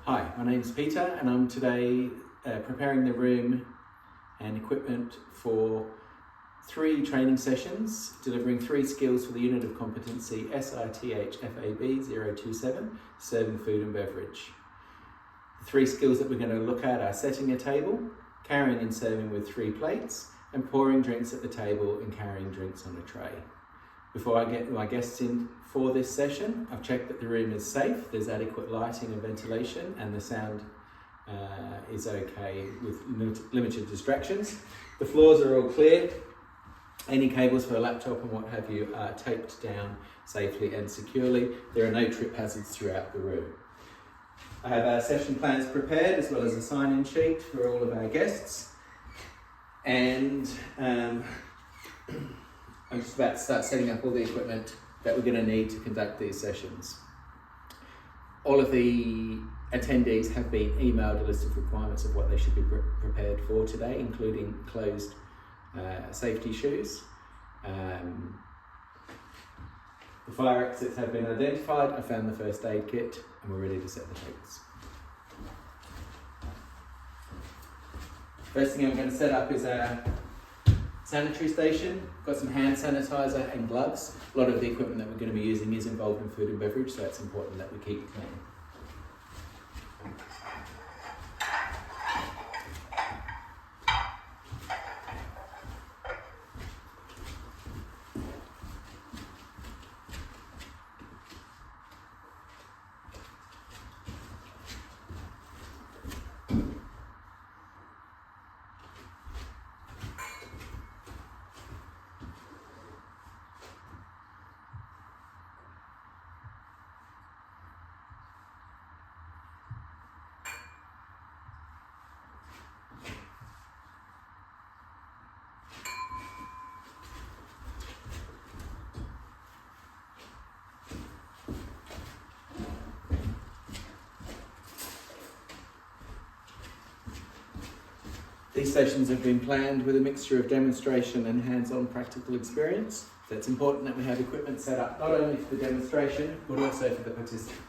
Hi, my name's Peter and I'm today preparing the room and equipment for 3 training sessions, delivering 3 skills for the unit of competency SITH-FAB 027, serving food and beverage. The 3 skills that we're going to look at are setting a table, carrying and serving with 3 plates, and pouring drinks at the table and carrying drinks on a tray. Before I get my guests in for this session, I've checked that the room is safe, there's adequate lighting and ventilation, and the sound is okay with limited distractions. The floors are all clear. Any cables for a laptop and what have you are taped down safely and securely. There are no trip hazards throughout the room. I have our session plans prepared as well as a sign-in sheet for all of our guests. And I'm just about to start setting up all the equipment that we're going to need to conduct these sessions. All of the attendees have been emailed a list of requirements of what they should be prepared for today, including closed safety shoes. The fire exits have been identified. I found the first aid kit and we're ready to set the tables. First thing I'm going to set up is our sanitary station. Got some hand sanitizer and gloves. A lot of the equipment that we're going to be using is involved in food and beverage, so it's important that we keep clean. These sessions have been planned with a mixture of demonstration and hands-on practical experience. So it's important that we have equipment set up not only for the demonstration, but also for the participants.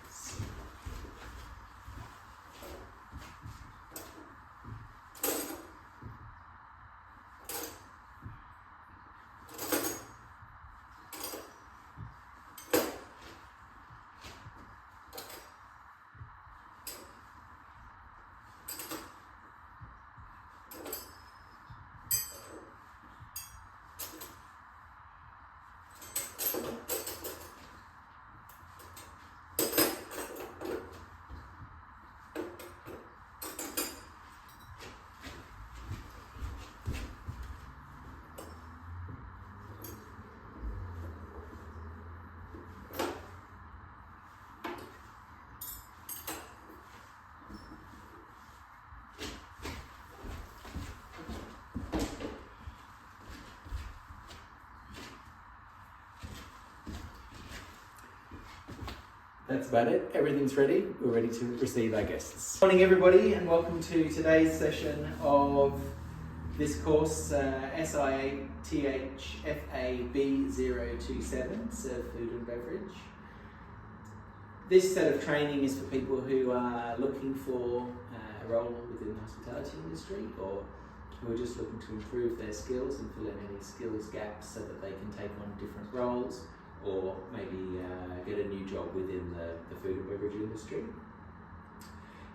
That's about it. Everything's ready. We're ready to receive our guests. Morning everybody and welcome to today's session of this course, SITH-FAB 027, Serve Food and Beverage. This set of training is for people who are looking for a role within the hospitality industry or who are just looking to improve their skills and fill in any skills gaps so that they can take on different roles or maybe get a new job within the food and beverage industry.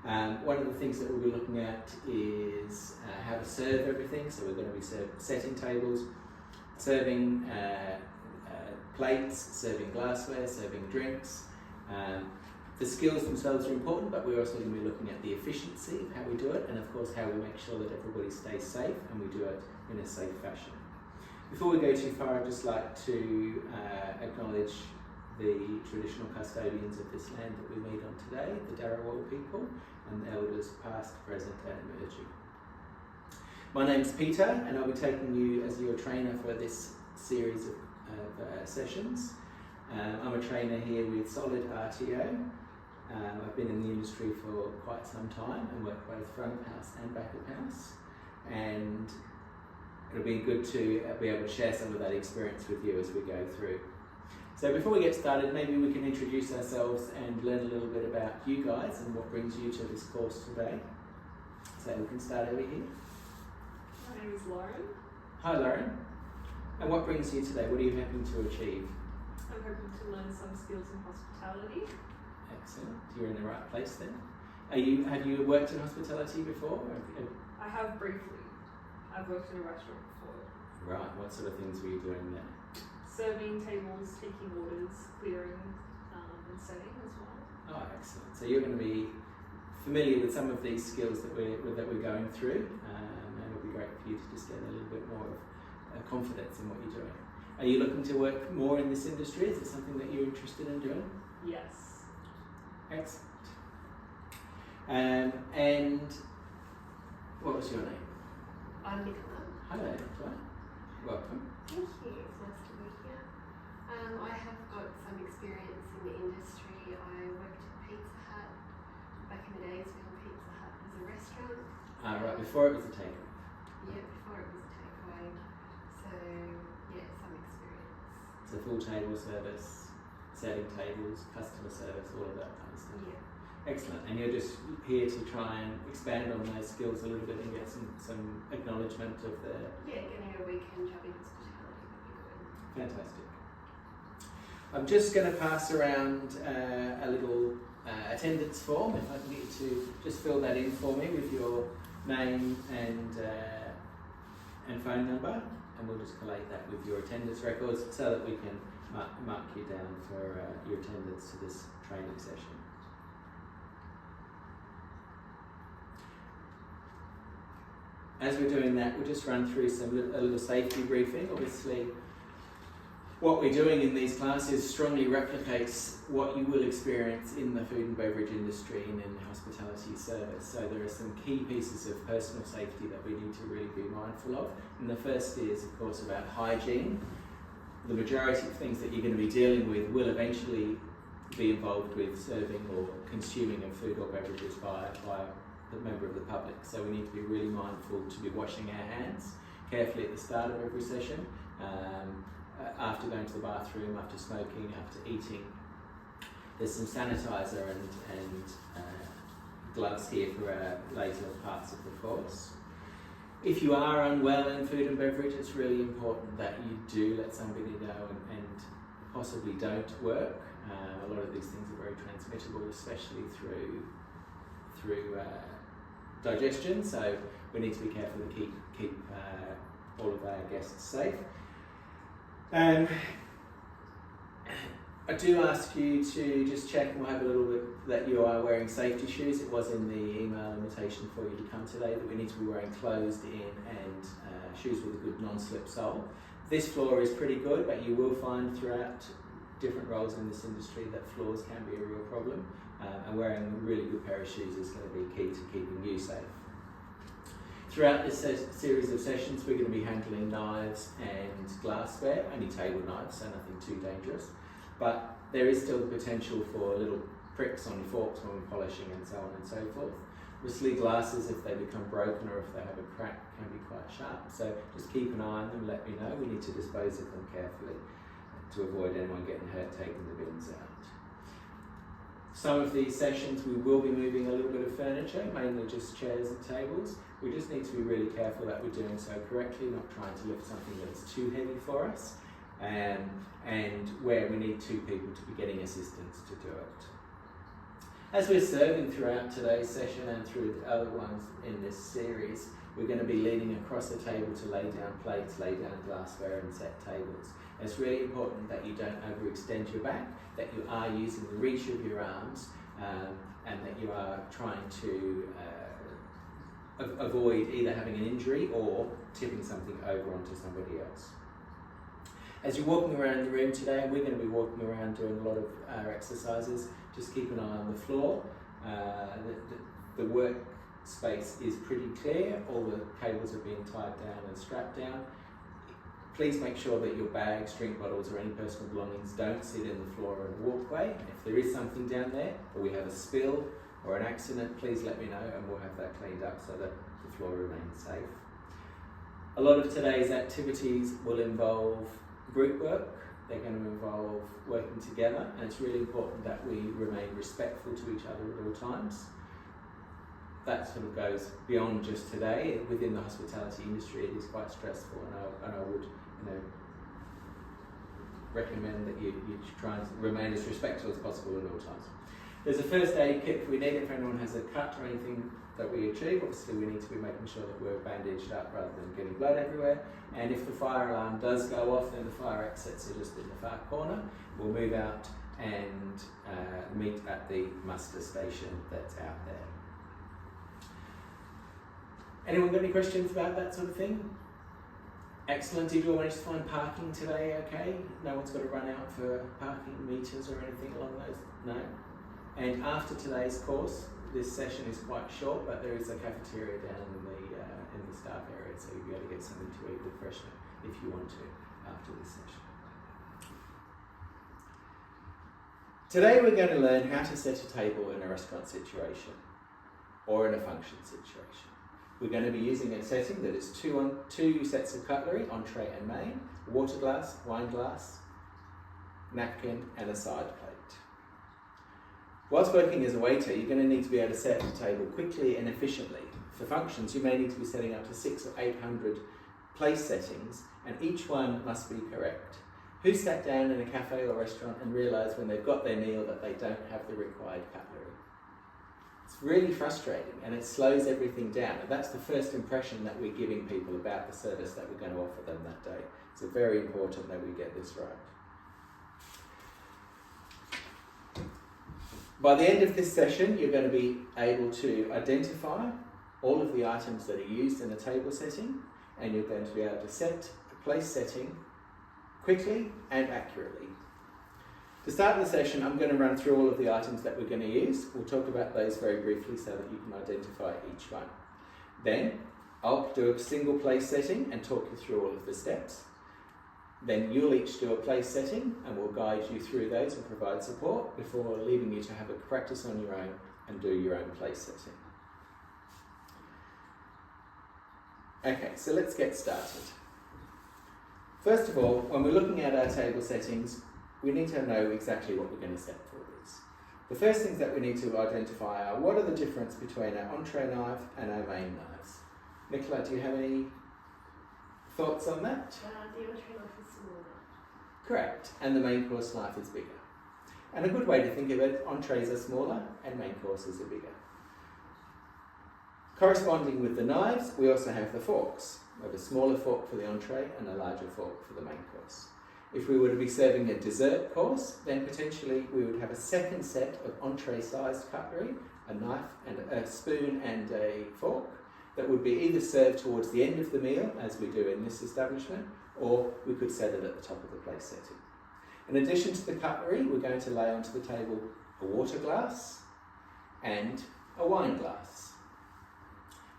One of the things that we'll be looking at is how to serve everything. So we're going to be setting tables, serving plates, serving glassware, serving drinks. The skills themselves are important, but we're also going to be looking at the efficiency of how we do it and of course how we make sure that everybody stays safe and we do it in a safe fashion. Before we go too far, I'd just like to acknowledge the traditional custodians of this land that we meet on today, the Darawal people, and the elders past, present and emerging. My name's Peter and I'll be taking you as your trainer for this series of sessions. I'm a trainer here with Solid RTO. I've been in the industry for quite some time and work both front of house and back of house. And it'll be good to be able to share some of that experience with you as we go through. So before we get started, maybe we can introduce ourselves and learn a little bit about you guys and what brings you to this course today. So we can start over here. My name is Lauren. Hi Lauren. And what brings you today? What are you hoping to achieve? I'm hoping to learn some skills in hospitality. Excellent. You're in the right place then. Have you worked in hospitality before? I have briefly. I've worked in a restaurant before. Right. What sort of things were you doing there? Serving tables, taking orders, clearing, and setting as well. Oh, excellent. So you're going to be familiar with some of these skills that we're going through, and it'll be great for you to just get a little bit more of confidence in what you're doing. Are you looking to work more in this industry? Is it something that you're interested in doing? Yes. Excellent. And what was your name? I'm Nicola. Hello, Nicola. Welcome. Thank you. It's nice to be here. I have got some experience in the industry. I worked at Pizza Hut back in the days when Pizza Hut was a restaurant. Right, before it was a takeaway. Yeah, before it was a takeaway. So, yeah, some experience. So full table service, setting tables, customer service, all of that kind of stuff. Yeah. Excellent. And you're just here to try and expand on those skills a little bit and get some acknowledgement of the... Yeah, getting a weekend job in hospitality would be good. Fantastic. I'm just going to pass around a little attendance form. If I can get you to just fill that in for me with your name and phone number, and we'll just collate that with your attendance records so that we can mark you down for your attendance to this training session. As we're doing that, we'll just run through a little safety briefing. Obviously, what we're doing in these classes strongly replicates what you will experience in the food and beverage industry and in hospitality service. So there are some key pieces of personal safety that we need to really be mindful of. And the first is, of course, about hygiene. The majority of things that you're going to be dealing with will eventually be involved with serving or consuming of food or beverages by the member of the public. So we need to be really mindful to be washing our hands carefully at the start of every session, after going to the bathroom, after smoking, after eating. There's some sanitizer and gloves here for later parts of the course. If you are unwell in food and beverage, it's really important that you do let somebody know and possibly don't work. A lot of these things are very transmittable, especially through digestion, so we need to be careful to keep all of our guests safe. I do ask you to just check, and we'll have a little bit, that you are wearing safety shoes. It was in the email invitation for you to come today that we need to be wearing closed-in and shoes with a good non-slip sole. This floor is pretty good, but you will find throughout different roles in this industry that floors can be a real problem, and wearing a really good pair of shoes is going to be key to keeping you safe. Throughout this series of sessions, we're going to be handling knives and glassware, only table knives, so nothing too dangerous. But there is still the potential for little pricks on forks when we're polishing and so on and so forth. Obviously glasses, if they become broken or if they have a crack, can be quite sharp. So just keep an eye on them, let me know. We need to dispose of them carefully to avoid anyone getting hurt taking the bins out. Some of these sessions we will be moving a little bit of furniture, mainly just chairs and tables. We just need to be really careful that we're doing so correctly, not trying to lift something that's too heavy for us, and where we need two people to be getting assistance to do it. As we're serving throughout today's session and through the other ones in this series, we're going to be leaning across the table to lay down plates, lay down glassware and set tables. It's really important that you don't overextend your back, that you are using the reach of your arms, and that you are trying to avoid either having an injury or tipping something over onto somebody else. As you're walking around the room today, we're going to be walking around doing a lot of our exercises. Just keep an eye on the floor. The workspace is pretty clear. All the cables are being tied down and strapped down. Please make sure that your bags, drink bottles or any personal belongings don't sit in the floor or the walkway. And if there is something down there, or we have a spill or an accident, please let me know and we'll have that cleaned up so that the floor remains safe. A lot of today's activities will involve group work, they're going to involve working together, and it's really important that we remain respectful to each other at all times. That sort of goes beyond just today. Within the hospitality industry, it is quite stressful, and I would, recommend that you try and remain as respectful as possible at all times. There's a first aid kit if we need it, if anyone has a cut or anything that we achieve. Obviously we need to be making sure that we're bandaged up rather than getting blood everywhere. And if the fire alarm does go off, then the fire exits are just in the far corner. We'll move out and meet at the muster station that's out there. Anyone got any questions about that sort of thing? Excellent. Did you all manage to find parking today okay? No one's got to run out for parking meters or anything along those? No? And after today's course, this session is quite short, but there is a cafeteria down in the staff area, so you'll be able to get something to eat refreshment if you want to after this session. Today we're going to learn how to set a table in a restaurant situation or in a function situation. We're going to be using a setting that is two sets of cutlery, entree and main, water glass, wine glass, napkin and a side plate. Whilst working as a waiter, you're going to need to be able to set the table quickly and efficiently. For functions, you may need to be setting up to 600 or 800 place settings, and each one must be correct. Who sat down in a cafe or restaurant and realised when they've got their meal that they don't have the required cutlery? It's really frustrating, and it slows everything down, and that's the first impression that we're giving people about the service that we're going to offer them that day. So very important that we get this right. By the end of this session, you're going to be able to identify all of the items that are used in a table setting, and you're going to be able to set a place setting quickly and accurately. To start the session, I'm going to run through all of the items that we're going to use. We'll talk about those very briefly so that you can identify each one. Then, I'll do a single place setting and talk you through all of the steps. Then you'll each do a place setting and we'll guide you through those and provide support before leaving you to have a practice on your own and do your own place setting. Okay, so let's get started. First of all, when we're looking at our table settings, we need to know exactly what we're going to set for these. The first things that we need to identify are what are the difference between our entree knife and our main knives. Nicola, do you have any thoughts on that? The entree knife is smaller. Correct, and the main course knife is bigger. And a good way to think of it, entrees are smaller and main courses are bigger. Corresponding with the knives, we also have the forks. We have a smaller fork for the entree and a larger fork for the main course. If we were to be serving a dessert course, then potentially we would have a second set of entree-sized cutlery, a knife and a spoon and a fork, that would be either served towards the end of the meal, as we do in this establishment, or we could set it at the top of the place setting. In addition to the cutlery, we're going to lay onto the table a water glass and a wine glass.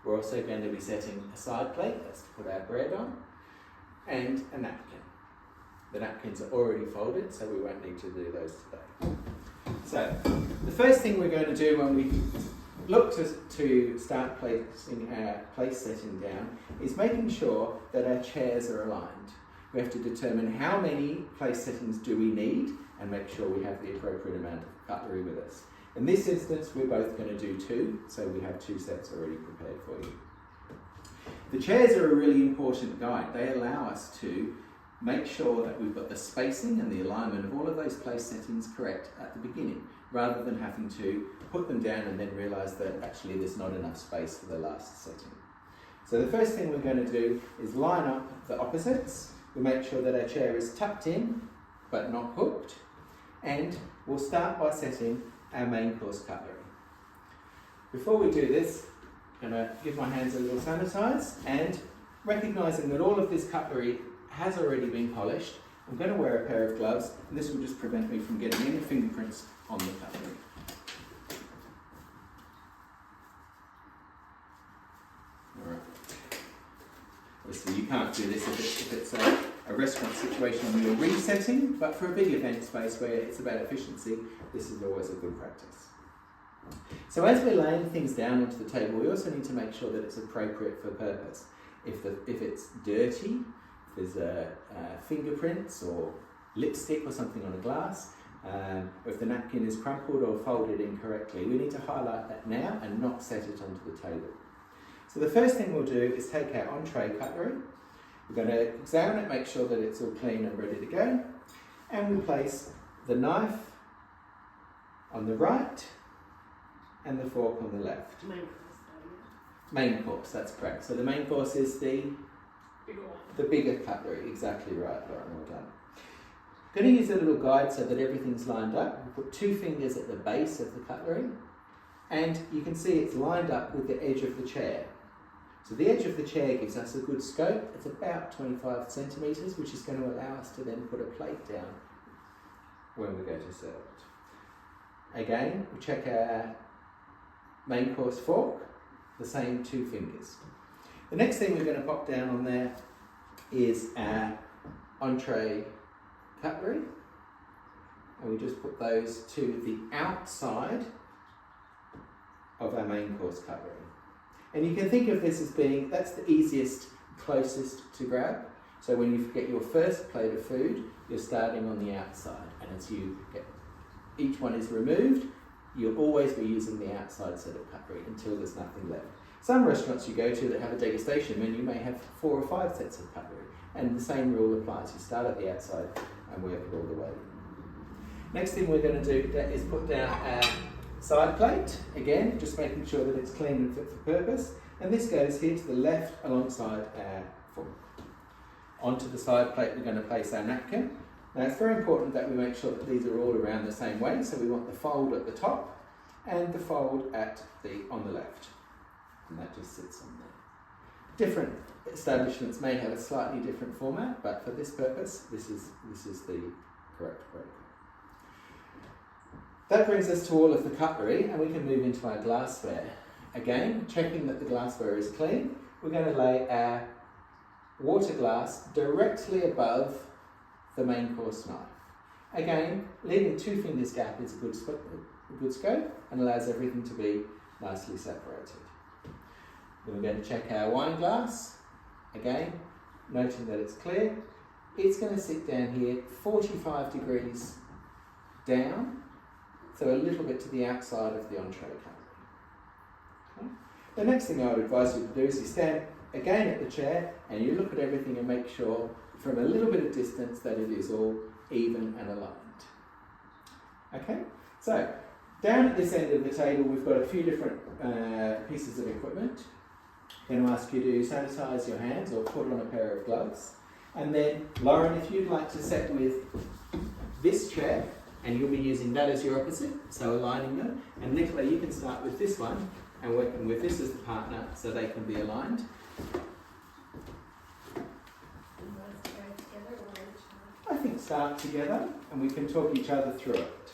We're also going to be setting a side plate, that's to put our bread on, and a napkin. The napkins are already folded, so we won't need to do those today. So, the first thing we're going to do when we look to start placing our place setting down is making sure that our chairs are aligned. We have to determine how many place settings do we need and make sure we have the appropriate amount of cutlery with us. In this instance, we're both going to do 2, so we have 2 sets already prepared for you. The chairs are a really important guide. They allow us to make sure that we've got the spacing and the alignment of all of those place settings correct at the beginning, rather than having to put them down and then realise that actually there's not enough space for the last setting. So the first thing we're going to do is line up the opposites. We make sure that our chair is tucked in but not hooked, and we'll start by setting our main course cutlery. Before we do this, I'm going to give my hands a little sanitize, and recognising that all of this cutlery has already been polished, I'm going to wear a pair of gloves, and this will just prevent me from getting any fingerprints on the cutlery. Alright. Obviously you can't do this if it's a restaurant situation and you're resetting, but for a big event space where it's about efficiency, this is always a good practice. So as we're laying things down onto the table, we also need to make sure that it's appropriate for purpose. If it's dirty, if there's fingerprints or lipstick or something on a glass, or if the napkin is crumpled or folded incorrectly. We need to highlight that now and not set it onto the table. So the first thing we'll do is take our entree cutlery. We're going to examine it, make sure that it's all clean and ready to go, and we'll place the knife on the right and the fork on the left. Main course, that's correct. So the main course is the Bigger one. the bigger cutlery, exactly right, Lauren, well done. I'm going to use a little guide so that everything's lined up. We'll put 2 fingers at the base of the cutlery, and you can see it's lined up with the edge of the chair. So the edge of the chair gives us a good scope. It's about 25 centimetres, which is going to allow us to then put a plate down when we go to serve it. Again, we check our main course fork, the same 2 fingers. The next thing we're going to pop down on there is our entree cutlery, and we just put those to the outside of our main course cutlery. And you can think of this as being, that's the easiest, closest to grab. So when you get your first plate of food, you're starting on the outside, and as you get, each one is removed, you'll always be using the outside set of cutlery until there's nothing left. Some restaurants you go to that have a degustation menu may have 4 or 5 sets of cutlery, and the same rule applies. You start at the outside and work it all the way. Next thing we're going to do is put down our side plate, again just making sure that it's clean and fit for purpose, and this goes here to the left alongside our fork. Onto the side plate we're going to place our napkin. Now it's very important that we make sure that these are all around the same way, so we want the fold at the top and the fold on the left, and that just sits on there. Different establishments may have a slightly different format, but for this purpose this is the correct way. That brings us to all of the cutlery, and we can move into our glassware. Again, checking that the glassware is clean, we're going to lay our water glass directly above the main course knife. Again, leaving 2 fingers gap is a good scope and allows everything to be nicely separated. Then we're going to check our wine glass. Again, noting that it's clear. It's going to sit down here 45 degrees down, so a little bit to the outside of the entree cutlery. Okay. The next thing I would advise you to do is you stand again at the chair and you look at everything and make sure from a little bit of distance that it is all even and aligned. Okay, so down at this end of the table we've got a few different pieces of equipment. I'm going to ask you to sanitise your hands or put on a pair of gloves. And then Lauren, if you'd like to set with this chair, and you'll be using that as your opposite, so aligning them. And Nicola, you can start with this one and working with this as the partner so they can be aligned. I think start together and we can talk each other through it.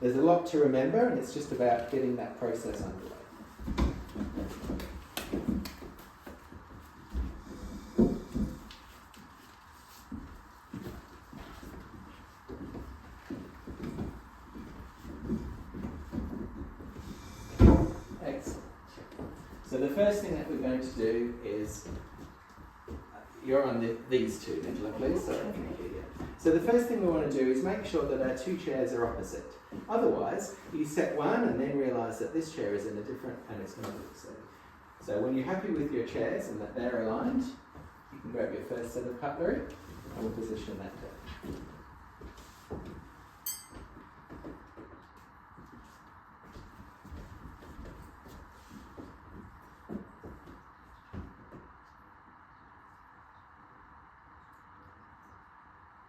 There's a lot to remember and it's just about getting that process underway. Excellent. So the first thing that we're going to do is, you're on these two, Nicola, please. Sorry, I can't hear you. So the first thing we want to do is make sure that our 2 chairs are opposite. Otherwise, you set one and then realise that this chair is in a different, and it's going to look silly. So when you're happy with your chairs and that they're aligned, you can grab your first set of cutlery and we'll position that down.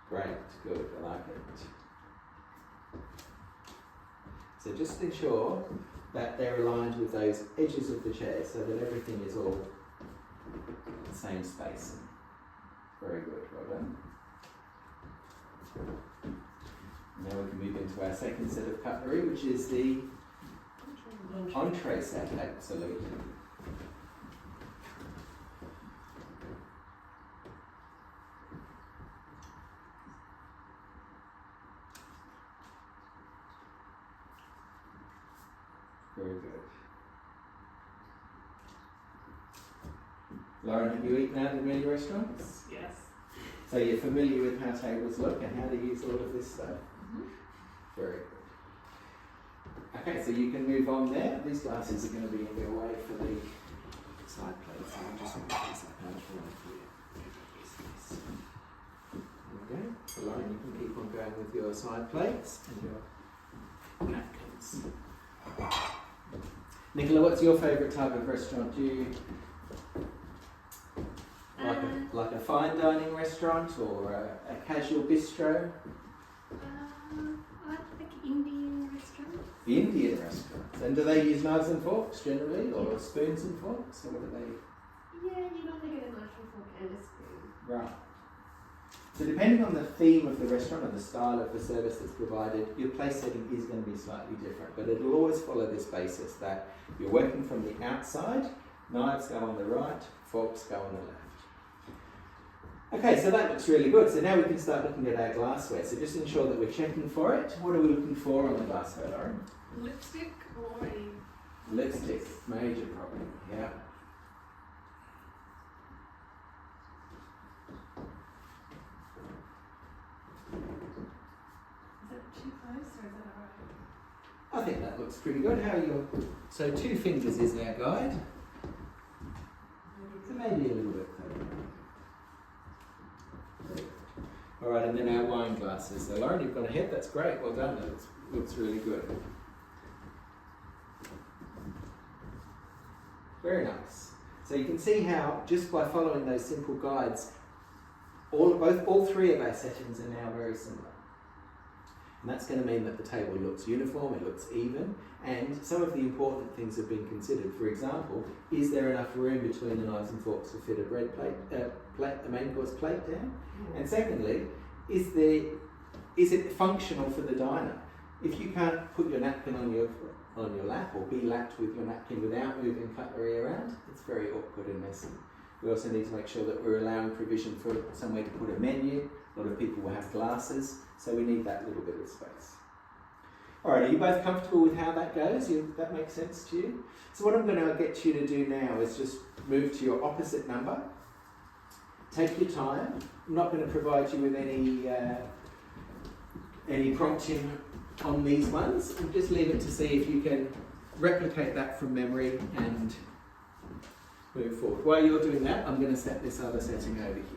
Great, good, I like it. So just ensure that they're aligned with those edges of the chair so that everything is all the same spacing. Very good, well done. Now we can move into our second set of cutlery, which is the entree set, absolutely. Very good. Lauren, have you eaten out in many restaurants? Yes. So you're familiar with how tables look and how to use all of this stuff? Very good. Okay, so you can move on there. These glasses are going to be in your way for the side plates. So I'll just move these up out of the way for you. There we go. So Lauren, you can keep on going with your side plates and your napkins. Nicola, what's your favourite type of restaurant? Do you like a fine dining restaurant or a casual bistro? I like Indian restaurants. Indian restaurants. And do they use knives and forks generally, or spoons and forks, or what do they? Yeah, you normally get a knife and fork and a spoon. Right. So depending on the theme of the restaurant or the style of the service that's provided, your place setting is going to be slightly different, but it'll always follow this basis that you're working from the outside, knives go on the right, forks go on the left. Okay, so that looks really good. So now we can start looking at our glassware. So just ensure that we're checking for it. What are we looking for on the glassware, Lauren? Lipstick or a Lipstick, major problem, yeah. Is that too close or is that alright? I think that looks pretty good. How are you? So 2 fingers is our guide. So maybe a little bit closer. Alright, and then our wine glasses. So Lauren, you've gone ahead. That's great. Well done. That looks really good. Very nice. So you can see how just by following those simple guides, all 3 of our settings are now very similar. And that's going to mean that the table looks uniform, it looks even, and some of the important things have been considered. For example, is there enough room between the knives and forks to fit a bread plate, a main course plate down? And secondly, is it functional for the diner? If you can't put your napkin on your lap or be lapped with your napkin without moving cutlery around, it's very awkward and messy. We also need to make sure that we're allowing provision for somewhere to put a menu. A lot of people will have glasses, so we need that little bit of space. Alright, are you both comfortable with how that goes? That makes sense to you? So what I'm going to get you to do now is just move to your opposite number. Take your time. I'm not going to provide you with any prompting on these ones. And just leave it to see if you can replicate that from memory and move forward. While you're doing that, I'm going to set this other setting over here.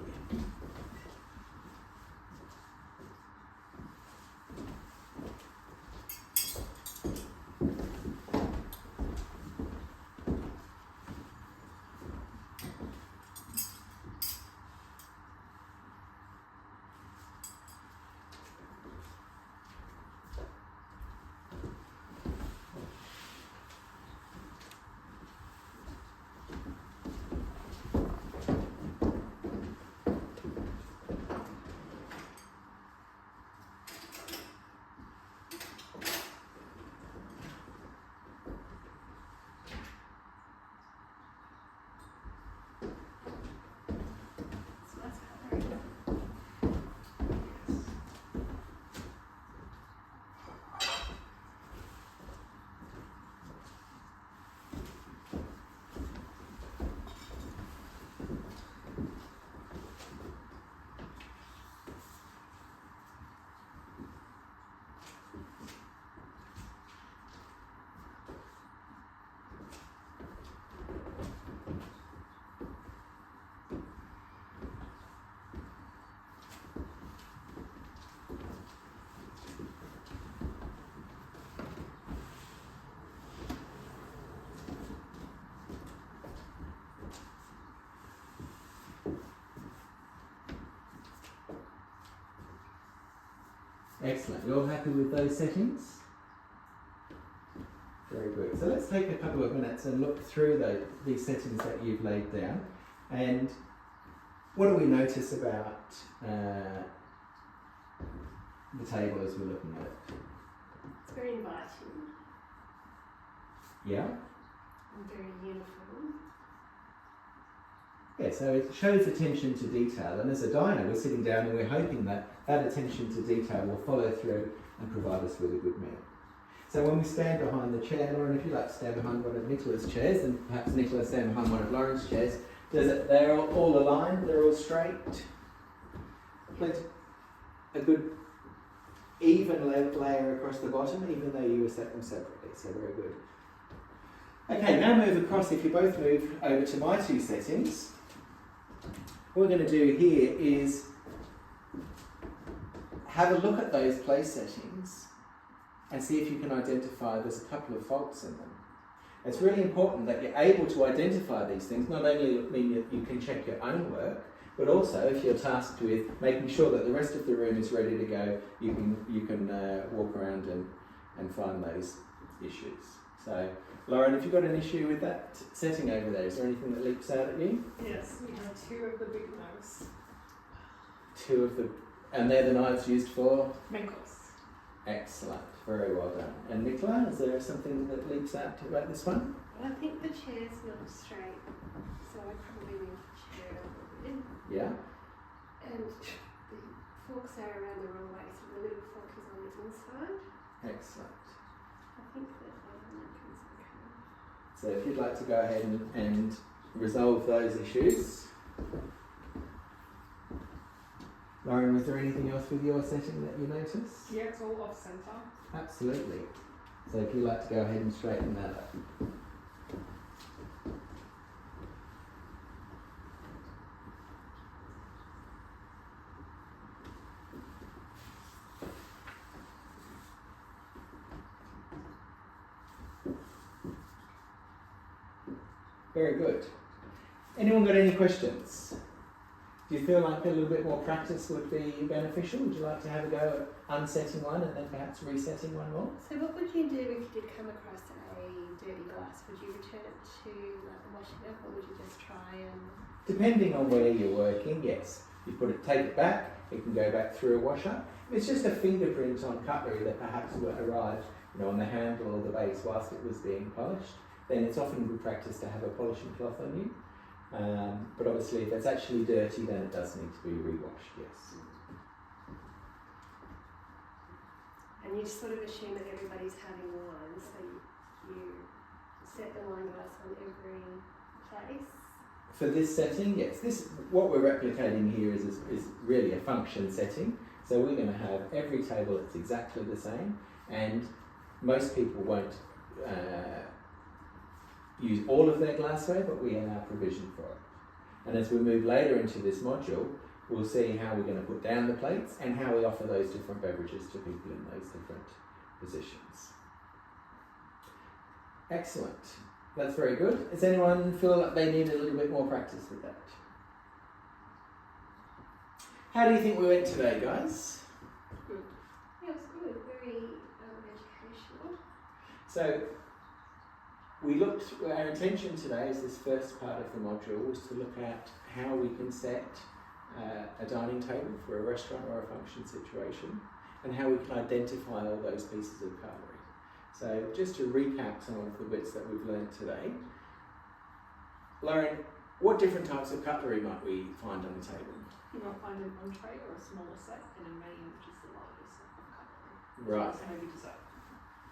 Excellent. You're all happy with those settings? Very good. So let's take a couple of minutes and look through these settings that you've laid down. And what do we notice about the table as we're looking at it? It's very inviting Yeah? and very uniform. Yeah, so it shows attention to detail, and as a diner we're sitting down and we're hoping that that attention to detail will follow through and provide us with a good meal. So when we stand behind the chair, Lauren, if you'd like to stand behind one of Nicola's chairs, and perhaps Nicola stand behind one of Lauren's chairs, they're all aligned, they're all straight. But a good even layer across the bottom, even though you were set them separately. So very good. Okay, now move across. If you both move over to my two settings, what we're going to do here is have a look at those place settings and see if you can identify there's a couple of faults in them. It's really important that you're able to identify these things. Not only mean that you can check your own work, but also if you're tasked with making sure that the rest of the room is ready to go, you can walk around and find those issues. So, Lauren, have you got an issue with that setting over there? Is there anything that leaps out at you? Yes, we have 2 of the big knives. 2 of the, and they're the knives used for? Main course. Excellent, very well done. And Nicola, is there something that leaps out about this one? I think the chair's not straight, so I probably need the chair a little bit. Yeah? And the forks are around the wrong way, so the little fork is on the inside. Excellent. I think that napkin's okay. So if you'd like to go ahead and resolve those issues. Lauren, was there anything else with your setting that you noticed? Yeah, it's all off centre. Absolutely. So if you'd like to go ahead and straighten that up. Very good. Anyone got any questions? Do you feel like a little bit more practice would be beneficial? Would you like to have a go at unsetting one and then perhaps resetting one more? So what would you do if you did come across a dirty glass? Would you return it to the washing up, or would you just try and... Depending on where you're working, yes. You take it back, it can go back through a washer. If it's just a fingerprint on cutlery that perhaps arrived on the handle or the base whilst it was being polished, then it's often good practice to have a polishing cloth on you. But obviously if it's actually dirty, then it does need to be re-washed, yes. And you sort of assume that everybody's having one, so you set the wine glass on every place? For this setting, yes. What we're replicating here is really a function setting. So we're going to have every table that's exactly the same, and most people won't use all of their glassware, but we allow provision for it. And as we move later into this module, we'll see how we're going to put down the plates and how we offer those different beverages to people in those different positions. Excellent. That's very good. Does anyone feel like they need a little bit more practice with that? How do you think we went today, guys? Good. Yeah, it was good. Very educational. So, our intention today as this first part of the module was to look at how we can set a dining table for a restaurant or a function situation, and how we can identify all those pieces of cutlery. So just to recap some of the bits that we've learned today, Lauren, what different types of cutlery might we find on the table? You might find an entree or a smaller set, and a main, which is the largest set of cutlery. Right. So maybe dessert.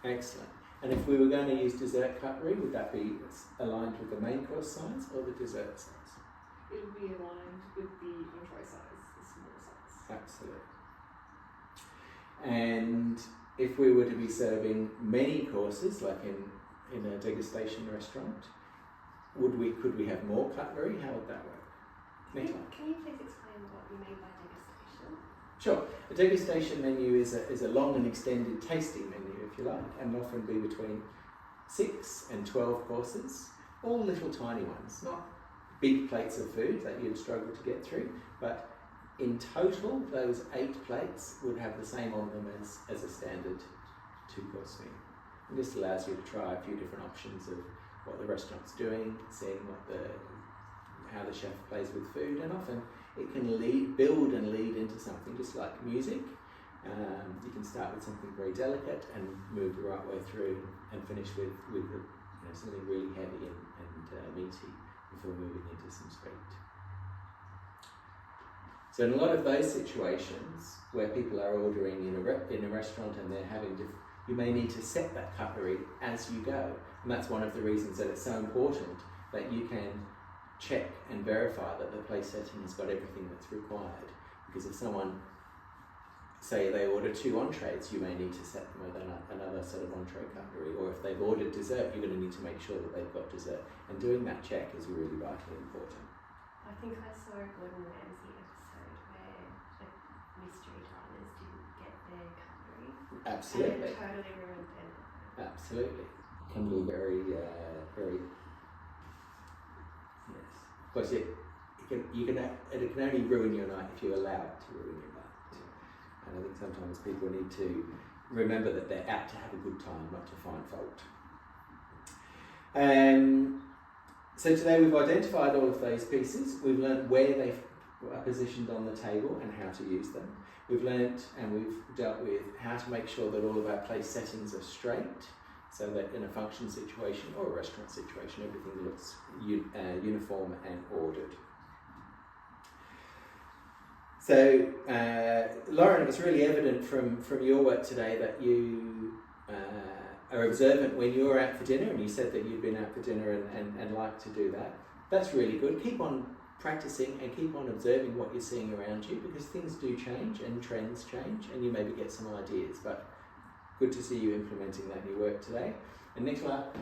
Excellent. And if we were going to use dessert cutlery, would that be aligned with the main course size or the dessert size? It would be aligned with the entree size, the smaller size. Absolutely. And if we were to be serving many courses, like in a degustation restaurant, could we have more cutlery? How would that work? Nicola? Can you please explain what you mean by degustation? Sure. A degustation menu is a long and extended tasting menu, if you like, and often be between 6 and 12 courses, all little tiny ones, not big plates of food that you'd struggle to get through, but in total, those 8 plates would have the same on them as a standard 2-course meal. And this allows you to try a few different options of what the restaurant's doing, seeing how the chef plays with food, and often it can build and lead into something just like music. You can start with something very delicate and move the right way through and finish with something really heavy and meaty before moving into some sweet. So in a lot of those situations where people are ordering in a restaurant and they're having you may need to set that cutlery as you go. And that's one of the reasons that it's so important that you can check and verify that the place setting has got everything that's required. Because if someone, say they order 2 entrees, you may need to set them with another set of entree cutlery, or if they've ordered dessert, you're going to need to make sure that they've got dessert. And doing that check is really vitally important. I think I saw a Gordon Ramsay episode where the mystery diners didn't get their cutlery. Absolutely. And it totally ruined their night. Absolutely. Can be very, very. Yes. Of course, it can only ruin your night if you allow it to ruin your night. And I think sometimes people need to remember that they're out to have a good time, not to find fault. So today we've identified all of those pieces. We've learned where they are positioned on the table and how to use them. We've learnt and we've dealt with how to make sure that all of our place settings are straight, so that in a function situation or a restaurant situation, everything looks uniform and ordered. So, Lauren, it's really evident from your work today that you are observant when you're out for dinner, and you said that you've been out for dinner and like to do that. That's really good. Keep on practicing and keep on observing what you're seeing around you, because things do change and trends change, and you maybe get some ideas. But good to see you implementing that in your work today. And Nicola,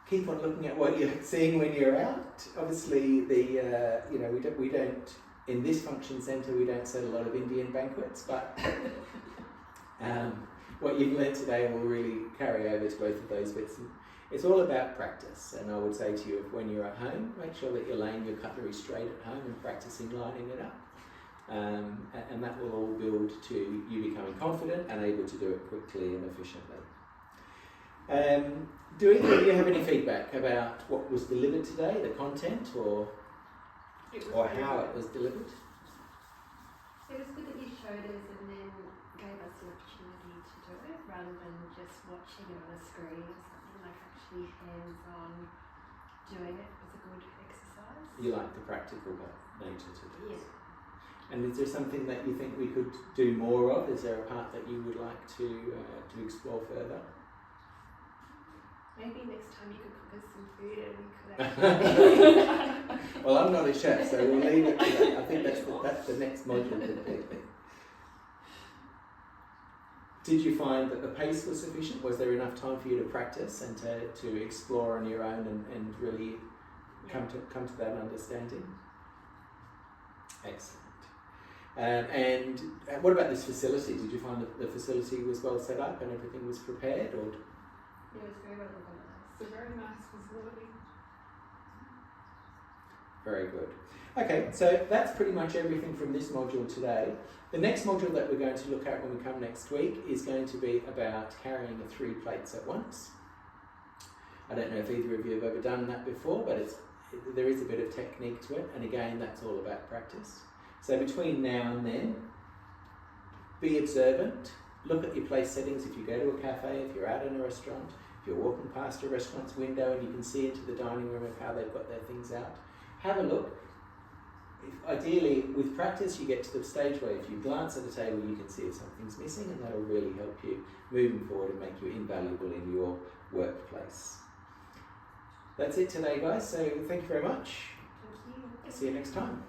keep on looking at what you're seeing when you're out. Obviously, we don't in this function centre we don't set a lot of Indian banquets, but what you've learned today will really carry over to both of those bits. And it's all about practice, and I would say to you, when you're at home, make sure that you're laying your cutlery straight at home and practicing lining it up. And that will all build to you becoming confident and able to do it quickly and efficiently. Do either of you have any feedback about what was delivered today, the content, or how it was delivered? It was good that you showed us and then gave us the opportunity to do it, rather than just watching it on a screen or something. Like actually hands-on doing it was a good exercise. You like the practical nature to it? Yeah. And is there something that you think we could do more of? Is there a part that you would like to explore further? Maybe next time you could cook us some food and we could actually... Well, I'm not a chef, so we'll leave it to that. I think that's the next module. Did you find that the pace was sufficient? Was there enough time for you to practice and to explore on your own and really come to that understanding? Excellent. And what about this facility? Did you find that the facility was well set up and everything was prepared? Or? Yeah, it was very well organised. It's a very nice facility. Very good. Okay, so that's pretty much everything from this module today. The next module that we're going to look at when we come next week is going to be about carrying 3 plates at once. I don't know if either of you have ever done that before, but there is a bit of technique to it, and again, that's all about practice. So between now and then, be observant, look at your place settings. If you go to a cafe, if you're out in a restaurant, if you're walking past a restaurant's window and you can see into the dining room of how they've got their things out, have a look. Ideally, with practice, you get to the stage where if you glance at the table, you can see if something's missing, and that'll really help you moving forward and make you invaluable in your workplace. That's it today, guys, so thank you very much. Thank you. See you next time.